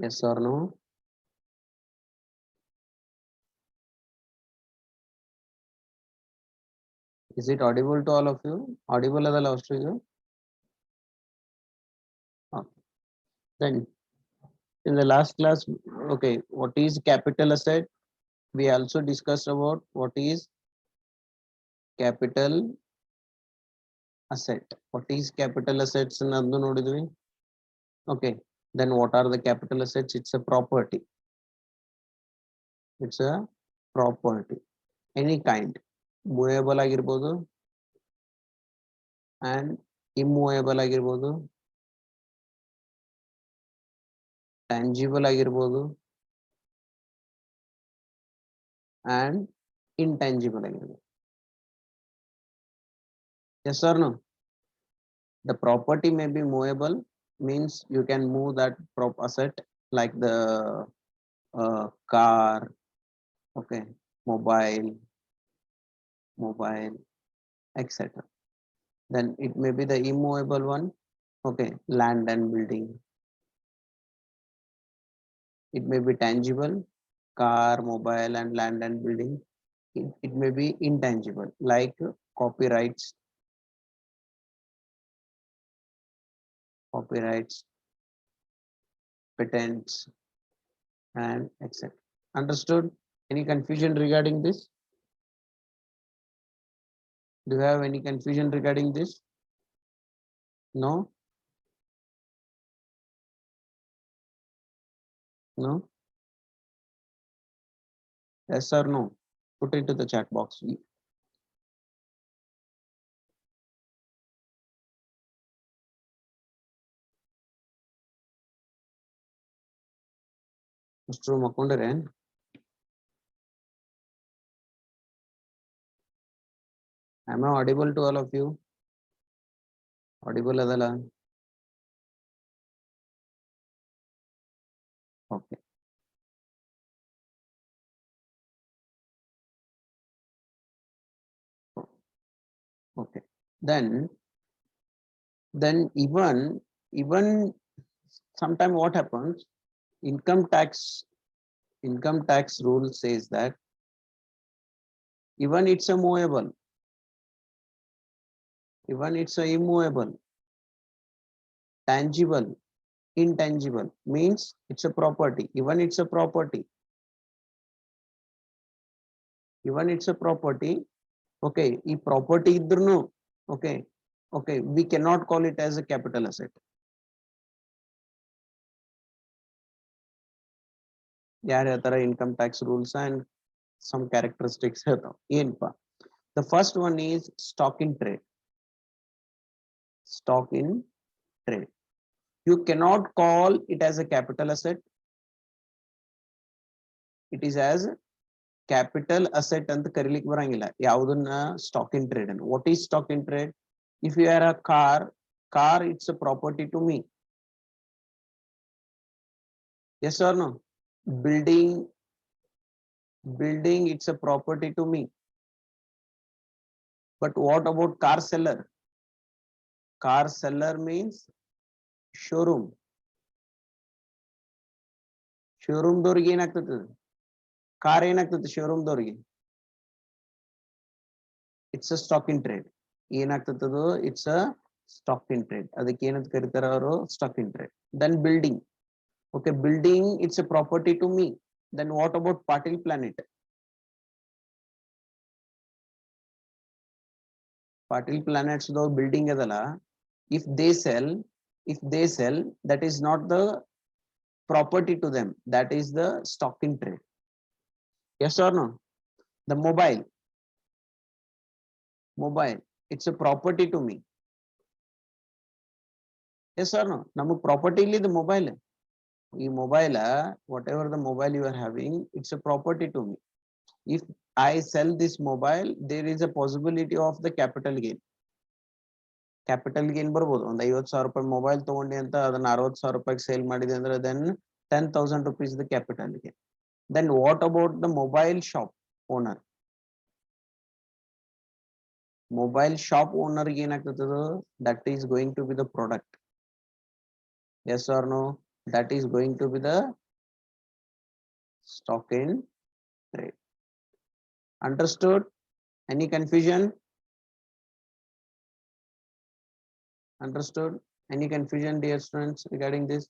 Yes or no? Is it audible to all of you? Audible at the last to you? Then in the last class, okay, what is capital asset? We also discussed about what is capital asset. What is capital assets? Okay, then what are the capital assets? It's a property. It's a property. Any kind. Movable ಆಗಿರ್ಬೋದು and immovable ಆಗಿರ್ಬೋದು, tangible ಆಗಿರ್ಬೋದು and intangible ಆಗಿರ್ಬೋದು. Yes or no? The property may be movable, means you can move that prop asset like the car, okay, mobile, etc. Then it may be the immovable one, okay, land and building. It may be tangible, car, mobile and land and building. It may be intangible like copyrights, patents and etc. Understood? Any confusion regarding this? Do you have any confusion regarding this? No? No? Yes or no? Put it to the chat box. Mr. Makundare. Am I audible to all of you? Audible adala? Okay. Okay. Then even sometime what happens? Income tax rule says that even it's a movable, even it's a immovable, tangible, intangible, means it's a property. Even it's a property. Even it's a property. Okay, e property idrunu. Okay, okay, we cannot call it as a capital asset. Income tax rules and some characteristics. The first one is stock in trade. Stock in trade. You cannot call it as a capital asset. It is as capital asset and ಕರಿಲಿಕ್ಕೆ ಬರಂಗಿಲ್ಲ ಯಾವುದನ್ನ stock in trade. And what is stock in trade? If you are a car it's a property to me. Yes or no? Building it's a property to me. But what about car seller? Car seller means showroom. Showroom ದವರಿಗೆ ಏನಾಗ್ತದೆ? Car ಏನಾಗ್ತದೆ showroom ದವರಿಗೆ? It's a stock in trade. ಏನಾಗ್ತದದು? It's a stock in trade. ಅದಕ್ಕೆ ಏನಂತ ಕರೀತಾರೆ ಅವರು? Stock in trade. Then building. Okay, building it's a property to me. Then what about Patil Planet? Patil Planets though building adala, if they sell, that is not the property to them, that is the stock in trade. Yes or no? The mobile it's a property to me. Yes or no? Namu property illi the mobile. Mobile, whatever the mobile you are having, it's a property to me. If I sell this mobile, there is a possibility of the capital gain. Capital gain ಬರ್ಬೋದು. ಒಂದು 50,000 ರೂಪಾಯಿ mobile ತಗೊಂಡಿ ಅಂತ ಅದನ್ನ 60,000 ರೂಪಾಯಿಗೆ sale ಮಾಡಿದೆ ಅಂದ್ರೆ then 10,000 rupees the capital gain. Then what about the mobile shop owner? Mobile shop owner ಗೆ ಏನಾಗ್ತದೆ? That is going to be the product. Yes or no? That is going to be the stock in trade. Understood? Any confusion? Understood? Any confusion, dear students, regarding this?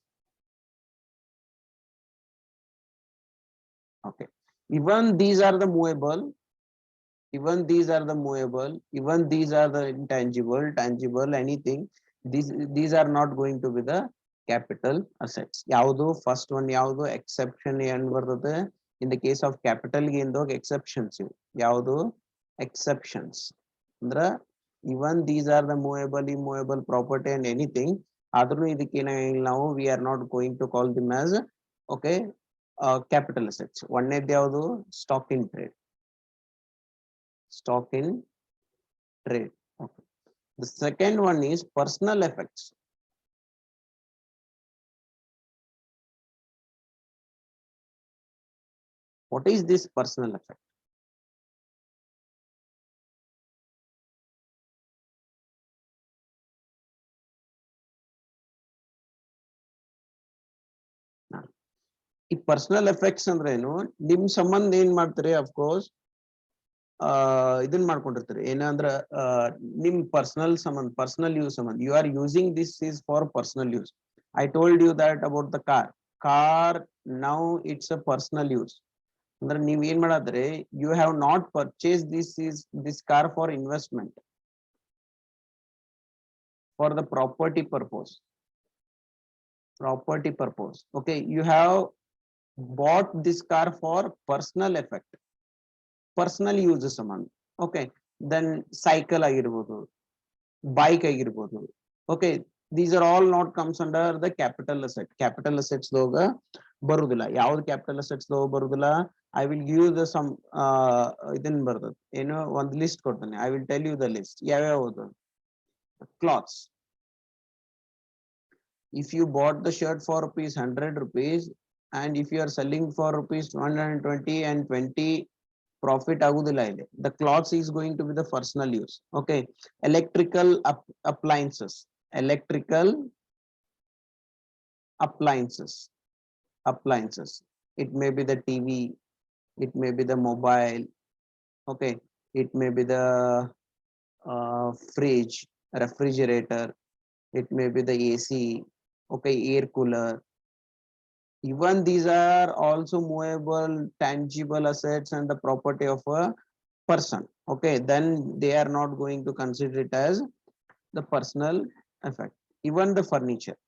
Okay. Even these are the movable, even these are the movable, even these are the intangible, tangible, anything. These are not going to be the capital assets. Yaudu first one yaudu exception and bardate in the case of capital gain dog exceptions. Yaudu exceptions. Andra even these are the movable, immovable property and anything. Adru idikina now we are not going to call them as okay capital assets. One yaudu stock in trade. Stock in trade. Okay. The second one is personal effects. What is this personal effect? ಈ personal effects ಅಂದ್ರೆ ಏನು ನಿಮ್ ಸಂಬಂಧ ಏನ್ ಮಾಡ್ತಾರೆ of course ಇದನ್ ಮಾಡ್ಕೊಂಡಿರ್ತಾರೆ ಏನಂದ್ರ ನಿಮ್ ಪರ್ಸನಲ್ ಸಂಬಂಧ ಪರ್ಸನಲ್ ಯೂಸ್ ಸಂಬಂಧ you are using this is for personal use I told you that about the car now it's a personal use ಅಂದ್ರೆ ನೀವ್ ಏನ್ ಮಾಡಾದ್ರೆ you have not purchase this car for investment for the property purpose okay you have bought this car for personal effect personal use saman okay then cycle agirbodu bike agirbodu okay these are all not comes under the capital assets loga barudilla yavu capital assets loga barudilla I will give you the some idin bardad one list kodtane I will tell you the list yavu clothes. If you bought the shirt for rupees 100 rupees and if you are selling for rupees 120 and 20 profit agudilla ide the cloths is going to be the personal use okay electrical appliances electrical appliances it may be the TV, it may be the mobile, okay it may be the fridge, refrigerator, it may be the AC, okay air cooler. Even these are also movable tangible assets and the property of a person okay then they are not going to consider it as the personal effect. Even the furniture.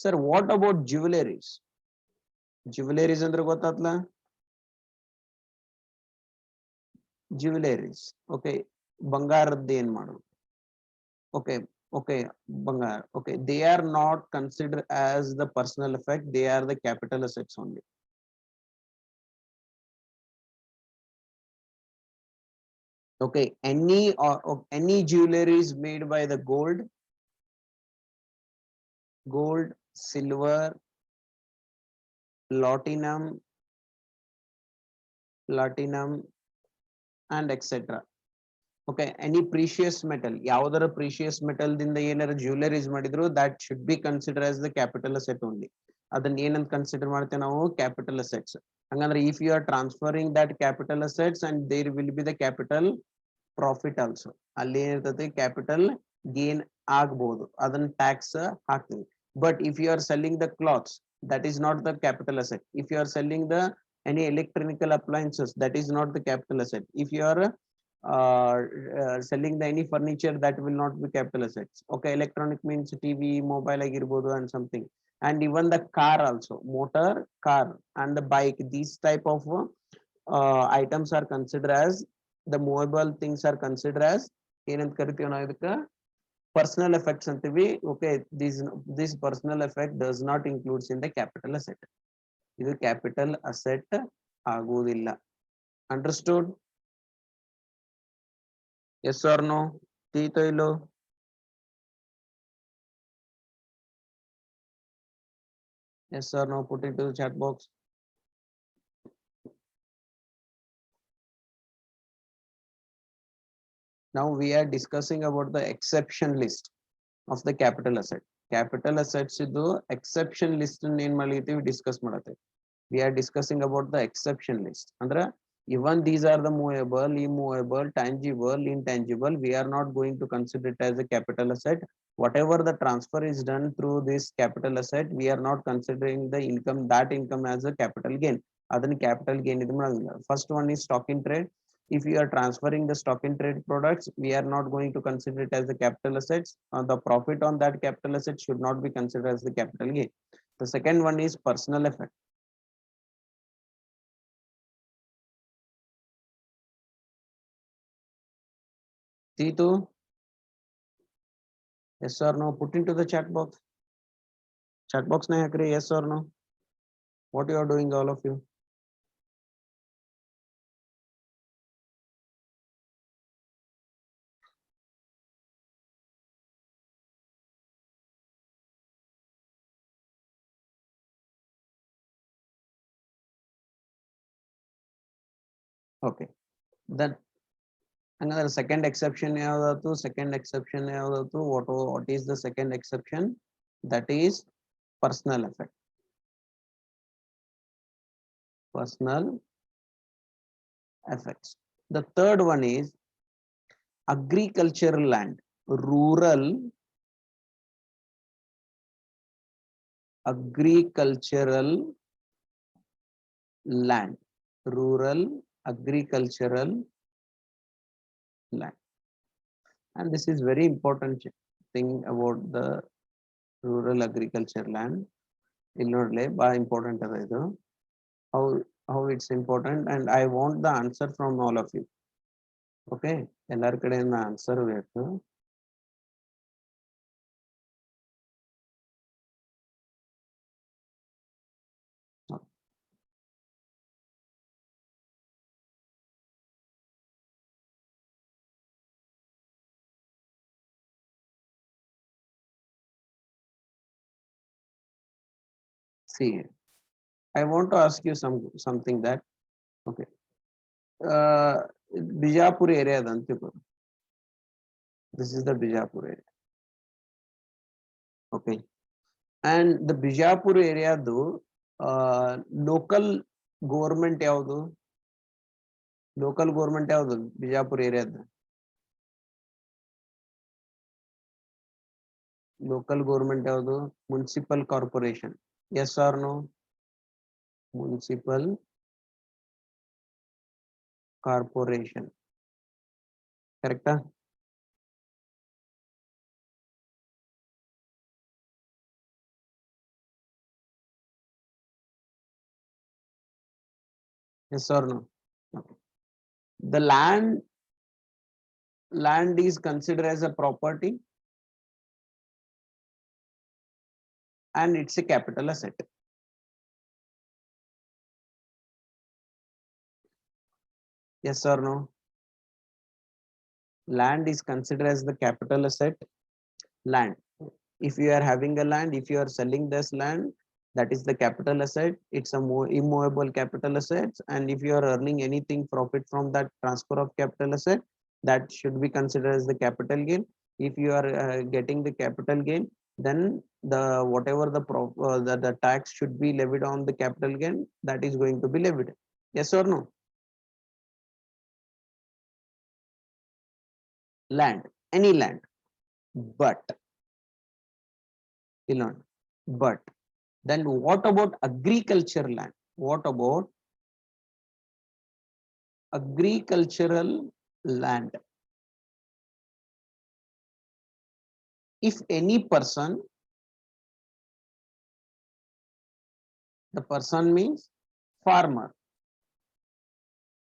Sir, what about jewelries andre gotatla jewelries okay ಬಂಗಾರದ್ದು ಏನ್ ಮಾಡೋದು okay okay bangar okay they are not considered as the personal effect they are the capital assets only. Okay any jewelry is made by the gold silver platinum and etc. okay any precious metal yaudara precious metal dinda ಏನಾರ jewelries ಮಾಡಿದ್ರು that should be considered as the capital asset only ಅದನ್ನ ಏನಂತ consider ಮಾಡ್ತೇವೆ ನಾವು capital assets ಹಂಗಂದ್ರೆ if you are transferring that capital assets and there will be the capital profit also ಅಲ್ಲಿ ಏನಿರ್ತದೆ capital gain ಆಗ್ಬಹುದು ಅದನ್ನ ಟ್ಯಾಕ್ಸ್ ಹಾಕ್ತೀವಿ but if you are selling the cloths that is not the capital asset. If you are selling the any electronical appliances that is not the capital asset. If you are selling the any furniture that will not be capital assets okay electronic means TV mobile agirbodu and something and even the car also motor car and the bike these type of items are considered as the movable things are considered as ಏನಂತ ಕರಿತೀವಿ ನಾವು ಇದಕ್ಕೆ personal effects ಅಂತೀವಿ okay this personal effect does not includes in the capital asset ಇದು capital asset ಆಗುವುದಿಲ್ಲ. Understood? Yes or no? ತಿಳಿತೋ ಇಲ್ಲೋ? Yes or no? Put it to the chat box. Now we are discussing about the exception list of the capital asset. Capital assets ಇದು exception list ಏನ್ ಮಾಡ್ಲಿತೀವಿ discuss ಮಾಡತ್ತೆ. We are discussing about the exception list. Andra, even these are the movable, immovable, tangible, intangible, we are not going to consider it as a capital asset. Whatever the transfer is done through this capital asset, we are not considering the income, that income as a capital gain. Adani capital gain idu madanga. First one is stock in trade. If you are transferring the stock in trade products, we are not going to consider it as the capital assets. The profit on that capital asset should not be considered as the capital gain. The second one is personal effect. Titu, yes or no? Put into the chat box. Chat box nahi hakre, yes or no? What you are doing, all of you? Okay. Then another second exception yavadatu. Second exception yavadatu. What is the second exception? That is personal effect. Personal effects. The third one is agricultural land, rural agricultural land, rural agricultural land. And this is very important thing about the rural agriculture land. Illinois by important how it's important, and I want the answer from all of you. Okay, ellar kadeyinda answer ಬೇಕು. See, I want to ask you something that, okay, Bijapur area adantiku. This is the Bijapur area. Okay, and the Bijapur area do local government ಯಾವುದು? Local government ಯಾವುದು Bijapur area? Local government ಯಾವುದು? Municipal corporation. Yes or no? Municipal corporation. Correct? Yes or no? Okay. The land is considered as a property and it's a capital asset. Yes or no? Land is considered as the capital asset. Land. If you are having a land, if you are selling this land, that is the capital asset. It's a more immovable capital assets. And if you are earning anything profit from that transfer of capital asset, that should be considered as the capital gain. If you are getting the capital gain, then the whatever the tax should be levied on the capital gain, that is going to be levied. Yes or no? Land, any land, but but then what about agriculture land? What about agricultural land? If any person, the person means farmer.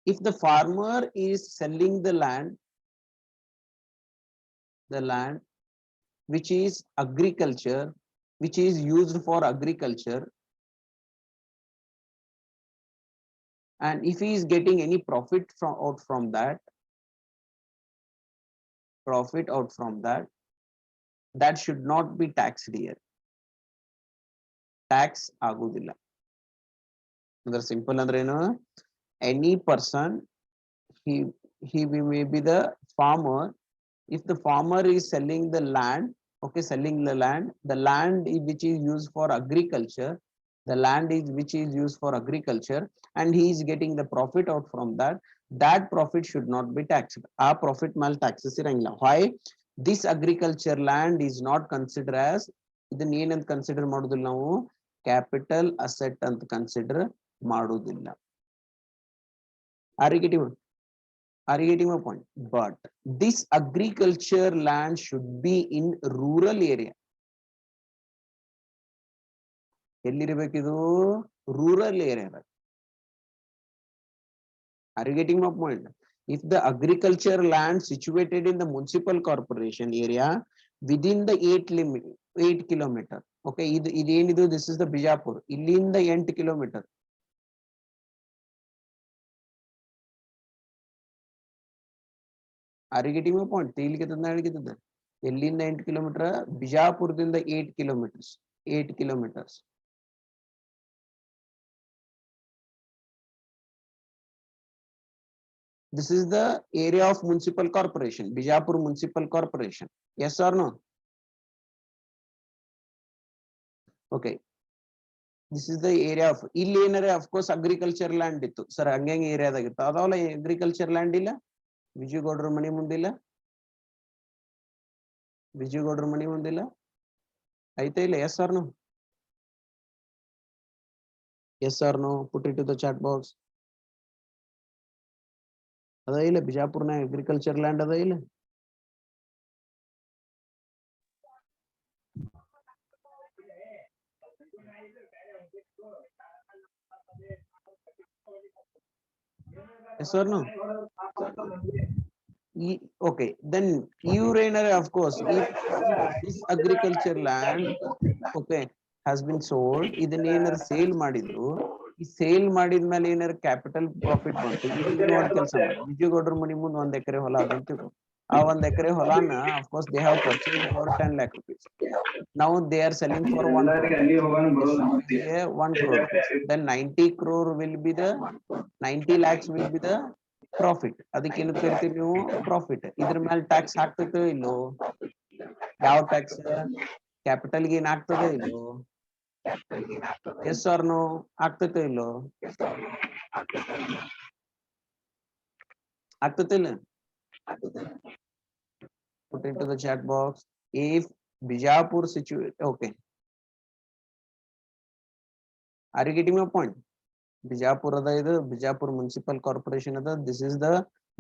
If the farmer is selling the land which is agriculture, which is used for agriculture, and if he is getting any profit from that, that should not be taxed here. Tax agudilla. Under simple andre ಏನು? Any person, he may be the farmer. If the farmer is selling the land Okay, selling the land which is used for agriculture, the land is which is used for agriculture, and he is getting the profit out from that. That profit should not be taxed. Our profit mal taxes irangilla. Why? This agriculture land is not considered as, ಇದನ್ನ ಏನಂತ consider ಮಾಡೋದಿಲ್ಲ ನಾವು, capital asset ಅಂತ consider ಮಾಡೋದಿಲ್ಲ. Are you getting my point? But this agriculture land should be in rural area. ಎಲ್ಲಿರಬೇಕಿದು? Rural area. Are you getting my point? If the agriculture land situated in the municipal corporation area within the 8 kilometer, okay, ಇದೇನಿದು, this is the Bijapur, ಇಲ್ಲಿಂದ 8 kilometer. Are you getting my point? ಎಲ್ಲಿಂದ 8 kilometer? ಬಿಜಾಪುರದಿಂದ 8 kilometers. 8 kilometers. This is the area of municipal corporation, Bijapur Municipal Corporation. Yes or no? Okay. This is the area of ಇಲ್ಲಿ ಏನರೆ of course agriculture land ಇತ್ತು sir, ಹಂಗಂಗೆ ಏರಿಯಾದಾಗಿತ್ತು. ಅದವಲ್ಲ agriculture land ಇಲ್ಲ. ವಿಜಯಗೌಡರ ಮನೆ ಮುಂದಿಲ್ಲ, ವಿಜಯಗೌಡರ ಮನೆ ಮುಂದಿಲ್ಲ, ಐತೆ ಇಲ್ಲ? Yes or no? Yes or no? Put it to the chat box. ಅದ ಇಲ್ಲ ಬಿಜಾಪುರ್ನ ಅಗ್ರಿಕಲ್ಚರ್ ಲ್ಯಾಂಡ್ ಅದ ಇಲ್ಲ? Yes or no? Okay, then Urainer, of course, if this agriculture land, okay, has been sold, ಇದನ್ನ ಏನಾರ ಸೇಲ್ ಮಾಡಿದ್ರು, ಈ sale ಮಾಡಿದ್ಮೇಲೆ ಏನಾರ ಕ್ಯಾಪಿಟಲ್ ಪ್ರಾಫಿಟ್ ಬಂತು, ಈಗ ಒಂದು ಕೆಲಸ ಮಾಡಿ, ವಿಜಯಗೌಡರ ಮನಿ ಮುಂದೆ 1 ಎಕರೆ ಹೊಲ ಅದಂತ ತಿಳ್ಕೊ. ಆ 1 ಎಕರೆ ಹೊಲಾನ of course they have purchased for 10 lakh rupees. Now they are selling for 1 crore rupees. Then 90 crore will be the 90 lakhs will be the profit. ಅದಕ್ಕೆ ಏನು ಕರಿತೀವಿ ನೀವು? ಪ್ರಾಫಿಟ್. ಇದ್ರ ಮೇಲೆ ಟ್ಯಾಕ್ಸ್ ಹಾಕ್ತೈತೋ ಇಲ್ಲೋ? ಯಾವ ಟ್ಯಾಕ್ಸ್? ಕ್ಯಾಪಿಟಲ್ ಗೇನ್ ಆಗ್ತದೆ ಇಲ್ಲೋ? S or no? ಆಗ್ತೈತೋ ಇಲ್ಲೋ? ಆಗ್ತೈತಿಲ್ಲ? Put into the chat box. If Bijapur situation, okay. Are you getting my point? Bijapur ada idu, Bijapur Municipal Corporation ada. This is the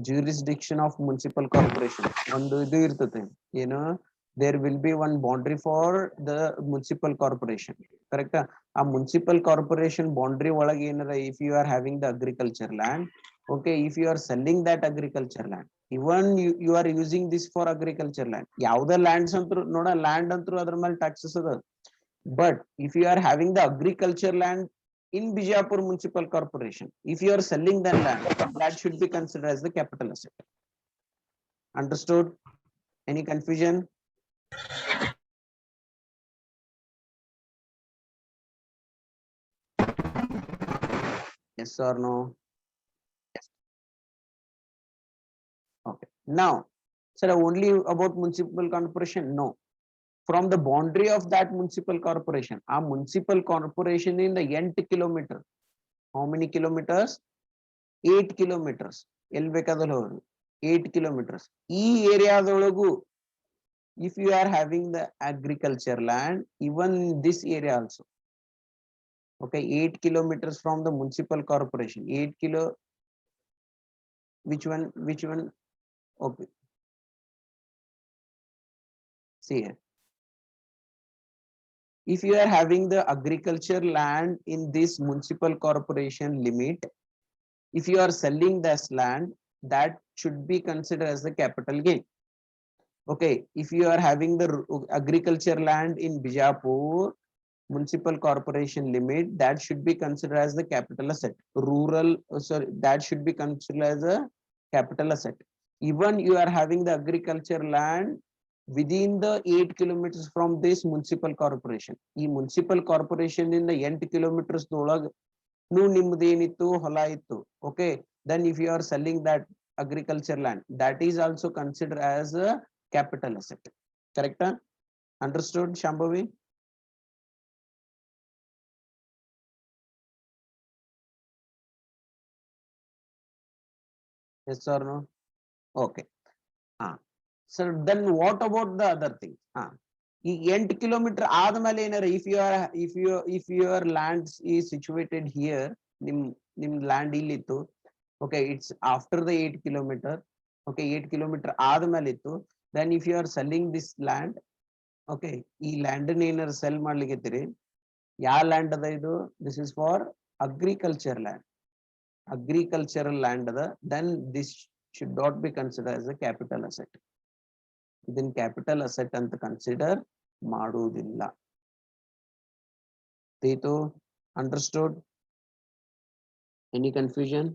jurisdiction of municipal corporation. ಒಂದು ಇದು ಇರ್ತದೆ, ಏನು, there will be one boundary for the municipal corporation, correct? ಆ municipal corporation boundary ಒಳಗೆ ಏನದ, if you are having the agriculture land, okay, if you are selling that agriculture land, even you are using this for agriculture land, ಯಾವುದೇ lands ಅಂತೂ ನೋಡ, land ಅಂತೂ ಅದ್ರ ಮೇಲೆ taxes ಅದ. But if you are having the agriculture land in Bijapur Municipal Corporation, if you are selling that land, that should be considered as the capital asset. Understood? Any confusion? Yes or no? Yes. Okay. Now, sir, only about municipal corporation? No. From the boundary of that municipal corporation, a municipal corporation in the 8 kilometer. How many kilometers? 8 kilometers. 8 kilometers. E area dologu, if you are having the agriculture land, even this area also. Okay, 8 kilometers from the municipal corporation. 8 kilo. Which one? Which one? Okay. See here. If you are having the agriculture land in this municipal corporation limit, if you are selling this land, that should be considered as the capital gain. Okay, if you are having the agriculture land in Bijapur municipal corporation limit, that should be considered as the capital asset. Rural, sorry, that should be considered as a capital asset. Even you are having the agriculture land within the 8 kilometers from this municipal corporation. ಈ municipal corporation in the 8 kilometers ಒಳಗೆ ನಿಮ್ಮದೇನಿತ್ತು, ಹೊಲ ಇತ್ತು. Okay, then if you are selling that agriculture land, that is also considered as a capital asset. Correct? Understood, Shambhavi? Yes or no? Okay. So then what about the other thing? ಈ 8 kilometre ಆದ್ಮೇಲೆ ಏನಾರ if your land is situated here, ನಿಮ್ land ಇಲ್ಲಿತ್ತು, okay, it's after the 8 kilometer, okay, 8 kilometer ಆದ್ಮೇಲೆ ಇತ್ತು, then if you are selling this land, okay, ಈ land ಏನಾರ cell ಮಾಡ್ಲಿಕ್ಕೆ ಯಾವ land ಅದ ಇದು? This is for agriculture land. Agricultural land ಅದ, then this should not be considered as a capital asset. ಇದನ್ನ ಕ್ಯಾಪಿಟಲ್ ಅಸೆಟ್ ಅಂತ ಕನ್ಸಿಡರ್ ಮಾಡುವುದಿಲ್ಲ. Tito, understood? Any confusion?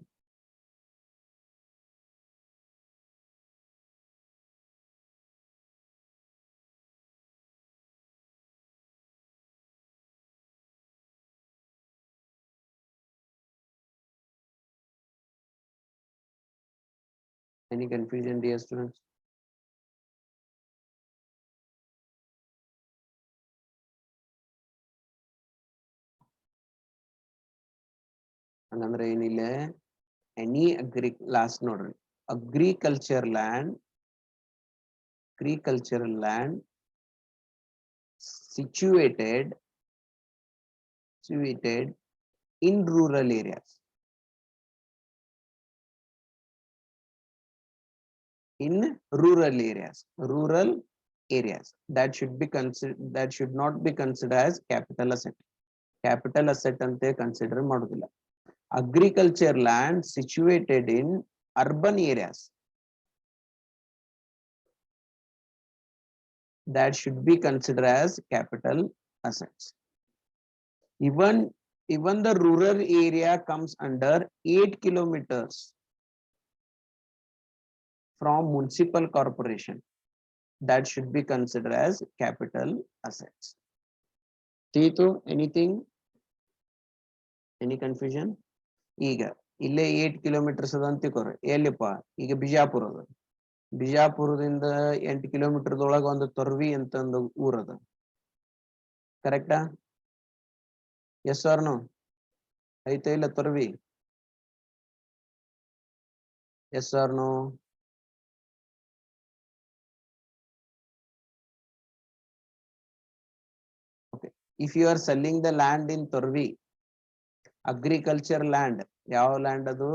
Any confusion, dear students? ಹಂಗಂದ್ರೆ ಏನಿಲ್ಲ, any last ನೋಡ್ರಿ, agricultural land situated in rural areas. In rural areas, that should be considered, that should not be considered as capital asset. Capital asset ante consider madudilla. Agriculture land situated in urban areas, that should be considered as capital assets. Even the rural area comes under 8 kilometers from municipal corporation, that should be considered as capital assets. Tito, anything? Any confusion? ಈಗ ಇಲ್ಲೇ 8 kilometres ಅದ ಅಂತಿಕೋರಿ, ಎಲ್ಲಿಪ್ಪ? ಈಗ ಬಿಜಾಪುರ ಅದ, ಬಿಜಾಪುರದಿಂದ 8 ಕಿಲೋಮೀಟರ್ದೊಳಗ ಒಂದು ತೊರ್ವಿ ಅಂತ ಒಂದು ಊರದ, ಕರೆಕ್ಟಾ? Yes or no? ಐತೆ ಇಲ್ಲ ತೊರ್ವಿ? Yes or no? Okay, if you are selling the land in Torvi, agriculture land, ಯಾವ ಲ್ಯಾಂಡ್ ಅದು?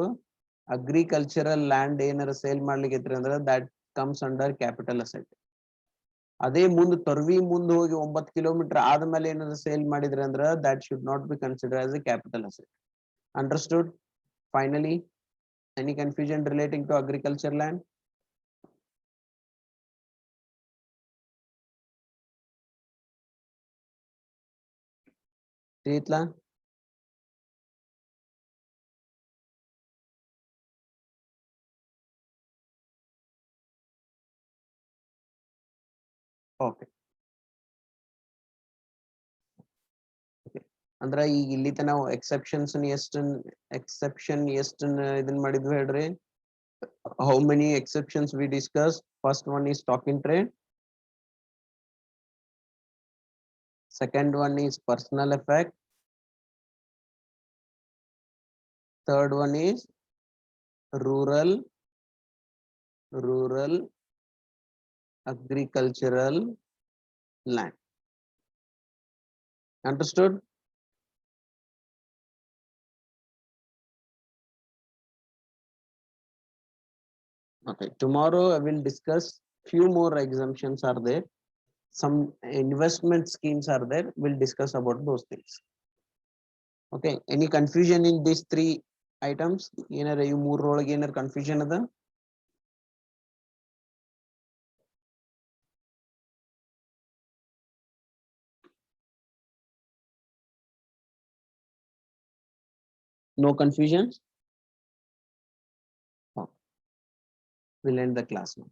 ಅಗ್ರಿಕಲ್ಚರಲ್ ಲ್ಯಾಂಡ್ ಏನಾರ ಸೇಲ್ ಮಾಡ್ಲಿಕ್ಕೆ ಅಂದ್ರೆ that comes under capital asset. ಅದೇ ಮುಂದೆ ತೊರ್ವಿ ಮುಂದೆ ಹೋಗಿ 9 ಕಿಲೋಮೀಟರ್ ಆದ್ಮೇಲೆ ಏನಾರ ಸೇಲ್ ಮಾಡಿದ್ರೆ ಅಂದ್ರೆ that should not be considered as a capital asset. Understood? Finally, any confusion relating to agriculture land? Titla? Okay. ಅಂದ್ರೆ ಈಗ ಇಲ್ಲಿ ತನ ನಾವು ಎಕ್ಸೆಪ್ಷನ್ಸ್ ಇದನ್ನ ಮಾಡಿದ್ವಿ ಹೇಳ್ರಿ. How many exceptions we discussed? First one is stock in trade. Second one is personal effect. Third one is rural agricultural land. Understood? Okay, tomorrow I will discuss few more exemptions are there. Some investment schemes are there. We'll discuss about those things. Okay, any confusion in these 3 items? ಏನಾರ ಈ 3 ಒಳಗೆ ಏನಾರ confusion ಅದ? No confusions? Oh. We'll end the class now.